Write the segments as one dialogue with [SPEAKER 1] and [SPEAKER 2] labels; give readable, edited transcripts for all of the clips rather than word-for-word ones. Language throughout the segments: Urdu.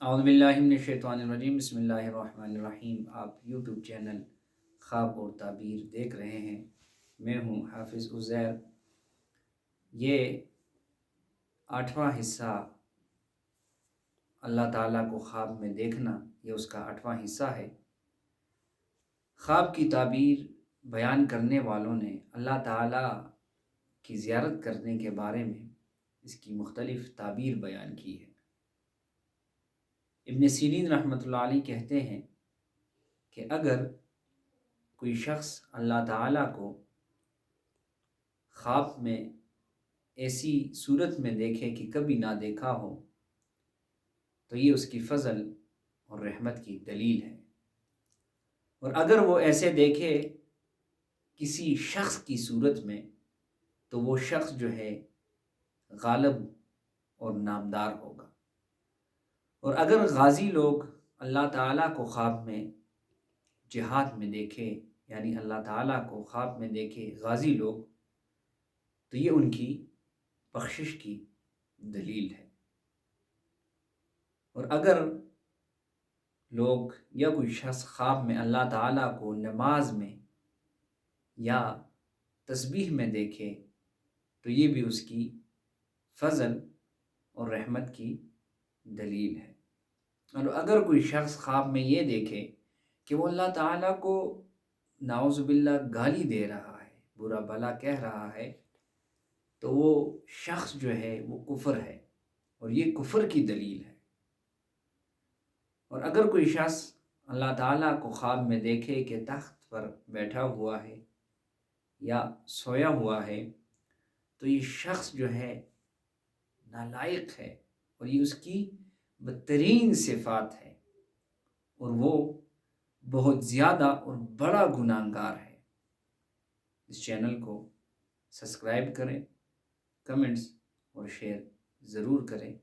[SPEAKER 1] اعوذ باللہ من الشیطان الرجیم، بسم اللہ الرحمن الرحیم۔ آپ یوٹیوب چینل خواب اور تعبیر دیکھ رہے ہیں۔ میں ہوں حافظ عزیر۔ یہ 8واں حصہ اللہ تعالیٰ کو خواب میں دیکھنا، یہ اس کا 8واں حصہ ہے۔ خواب کی تعبیر بیان کرنے والوں نے اللہ تعالیٰ کی زیارت کرنے کے بارے میں اس کی مختلف تعبیر بیان کی ہے۔ ابن سیرین رحمۃ اللہ علیہ کہتے ہیں کہ اگر کوئی شخص اللہ تعالیٰ کو خواب میں ایسی صورت میں دیکھے کہ کبھی نہ دیکھا ہو تو یہ اس کی فضل اور رحمت کی دلیل ہے، اور اگر وہ ایسے دیکھے کسی شخص کی صورت میں تو وہ شخص جو ہے غالب اور نامدار ہوگا۔ اور اگر غازی لوگ اللہ تعالیٰ کو خواب میں جہاد میں دیکھے، یعنی اللہ تعالیٰ کو خواب میں دیکھے غازی لوگ، تو یہ ان کی بخشش کی دلیل ہے۔ اور اگر لوگ یا کوئی شخص خواب میں اللہ تعالیٰ کو نماز میں یا تسبیح میں دیکھے تو یہ بھی اس کی فضل اور رحمت کی دلیل ہے۔ اور اگر کوئی شخص خواب میں یہ دیکھے کہ وہ اللہ تعالیٰ کو نعوذ باللہ گالی دے رہا ہے، برا بھلا کہہ رہا ہے، تو وہ شخص جو ہے وہ کفر ہے، اور یہ کفر کی دلیل ہے۔ اور اگر کوئی شخص اللہ تعالیٰ کو خواب میں دیکھے کہ تخت پر بیٹھا ہوا ہے یا سویا ہوا ہے تو یہ شخص جو ہے نالائق ہے، اور یہ اس کی بدترین صفات ہے، اور وہ بہت زیادہ اور بڑا گناہگار ہے۔ اس چینل کو سبسکرائب کریں، کمنٹس اور شیئر ضرور کریں۔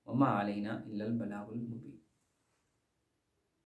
[SPEAKER 1] وما علینا الا البلاغ المبین۔